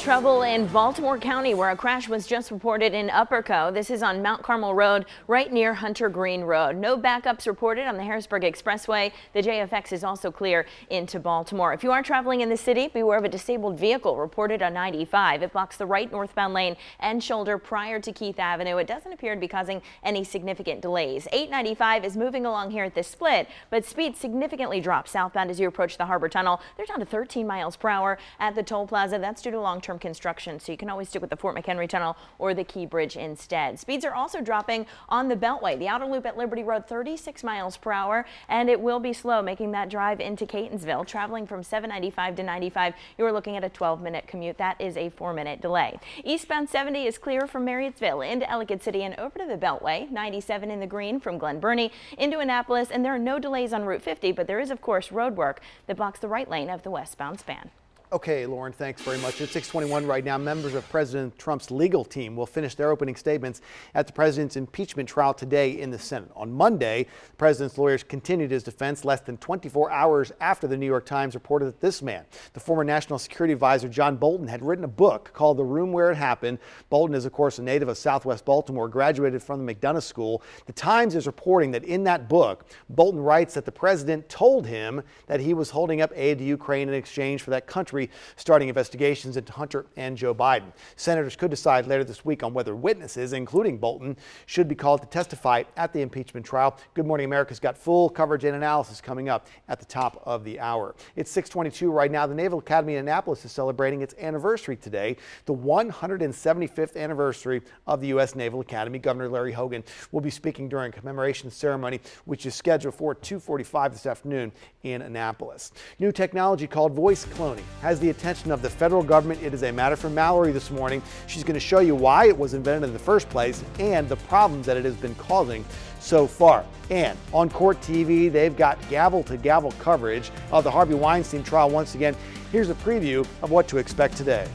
Trouble in Baltimore County, where a crash was just reported in Upperco. This is on Mount Carmel Road, right near Hunter Green Road. No backups reported on the Harrisburg Expressway. The JFX is also clear into Baltimore. If you are traveling in the city, beware of a disabled vehicle reported on 95. It blocks the right northbound lane and shoulder prior to Keith Avenue. It doesn't appear to be causing any significant delays. 895 is moving along here at this split, but speed significantly drops southbound as you approach the Harbor Tunnel. They're down to 13 miles per hour at the toll plaza. That's due to long-term construction, so you can always stick with the Fort McHenry Tunnel or the Key Bridge instead. Speeds are also dropping on the Beltway. The outer loop at Liberty Road, 36 miles per hour, and it will be slow making that drive into Catonsville. Traveling from 795 to 95, you're looking at a 12-minute commute. That is a 4-minute delay. Eastbound 70 is clear from Marriottsville into Ellicott City and over to the Beltway. 97 in the green from Glen Burnie into Annapolis, and there are no delays on Route 50, but there is, of course, road work that blocks the right lane of the westbound span. Okay, Lauren, thanks very much. It's 6:21 right now. Members of President Trump's legal team will finish their opening statements at the president's impeachment trial today in the Senate. On Monday, the president's lawyers continued his defense less than 24 hours after the New York Times reported that this man, the former National Security Advisor John Bolton, had written a book called The Room Where It Happened. Bolton is, of course, a native of Southwest Baltimore, graduated from the McDonough School. The Times is reporting that in that book, Bolton writes that the president told him that he was holding up aid to Ukraine in exchange for that country starting investigations into Hunter and Joe Biden. Senators could decide later this week on whether witnesses, including Bolton, should be called to testify at the impeachment trial. Good Morning America's got full coverage and analysis coming up at the top of the hour. It's 6:22 right now. The Naval Academy in Annapolis is celebrating its anniversary today, the 175th anniversary of the U.S. Naval Academy. Governor Larry Hogan will be speaking during a commemoration ceremony, which is scheduled for 2:45 this afternoon in Annapolis. New technology called voice cloning has the attention of the federal government. It is a matter for Mallory this morning. She's going to show you why it was invented in the first place and the problems that it has been causing so far. And on Court TV, they've got gavel-to-gavel coverage of the Harvey Weinstein trial once again. Here's a preview of what to expect today.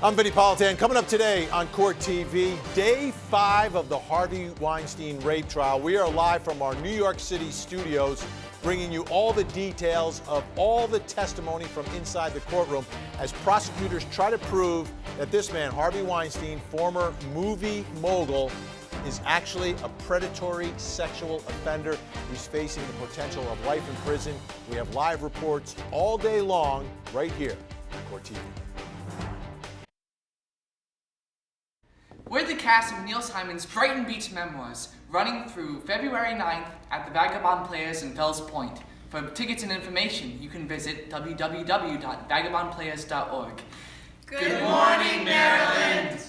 I'm Vinny Politan. Coming up today on Court TV, day 5 of the Harvey Weinstein rape trial. We are live from our New York City studios, bringing you all the details of all the testimony from inside the courtroom as prosecutors try to prove that this man, Harvey Weinstein, former movie mogul, is actually a predatory sexual offender. He's facing the potential of life in prison. We have live reports all day long right here on Court TV. We're the cast of Neil Simon's Brighton Beach memoirs, running through February 9th at the Vagabond Players in Fells Point. For tickets and information, you can visit www.vagabondplayers.org. Good morning, Maryland!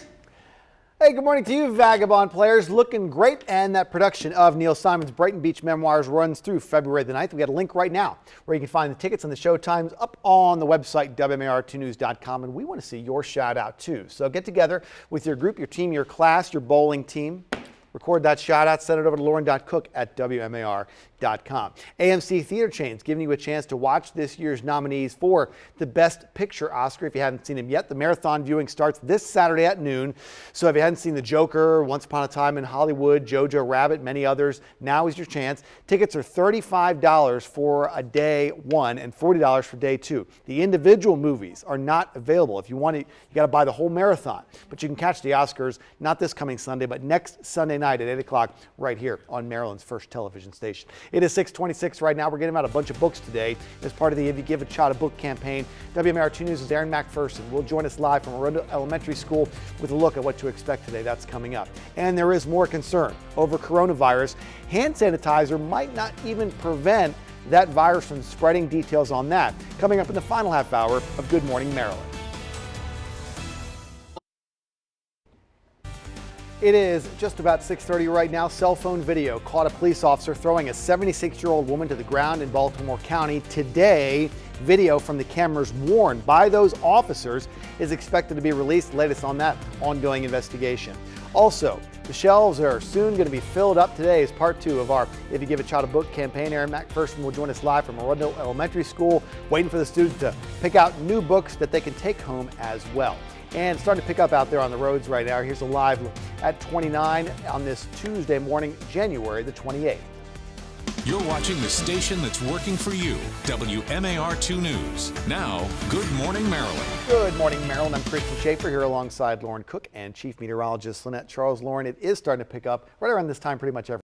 Hey, good morning to you, Vagabond Players. Looking great, and that production of Neil Simon's Brighton Beach Memoirs runs through February the 9th. We got a link right now where you can find the tickets and the show times up on the website, WMAR2news.com, and we want to see your shout out too. So get together with your group, your team, your class, your bowling team. Record that shout out, send it over to lauren.cook@WMAR.com. AMC Theater Chains giving you a chance to watch this year's nominees for the Best Picture Oscar. If you haven't seen them yet, the marathon viewing starts this Saturday at noon. So if you hadn't seen The Joker, Once Upon a Time in Hollywood, Jojo Rabbit, many others, now is your chance. Tickets are $35 for a day one and $40 for day two. The individual movies are not available. If you want to, you got to buy the whole marathon. But you can catch the Oscars not this coming Sunday, but next Sunday night at 8 o'clock right here on Maryland's first television station. It is 6:26 right now. We're getting out a bunch of books today as part of the If You Give a Child a Book campaign. WMAR2 News' Aaron McPherson will join us live from Arundel Elementary School with a look at what to expect today. That's coming up. And there is more concern over coronavirus. Hand sanitizer might not even prevent that virus from spreading. Details on that coming up in the final half hour of Good Morning Maryland. It is just about 6:30 right now. Cell phone video caught a police officer throwing a 76-year-old woman to the ground in Baltimore County. Today, video from the cameras worn by those officers is expected to be released. Latest on that ongoing investigation. Also, the shelves are soon going to be filled up today as part 2 of our If You Give a Child a Book campaign. Aaron McPherson will join us live from Arundel Elementary School, waiting for the students to pick out new books that they can take home as well. And starting to pick up out there on the roads right now. Here's a live look at 29 on this Tuesday morning, January the 28th. You're watching the station that's working for you, WMAR2 News. Now, Good Morning Maryland. Good morning, Maryland. I'm Christian Schaefer here alongside Lauren Cook and Chief Meteorologist Lynette Charles. Lauren, it is starting to pick up right around this time pretty much every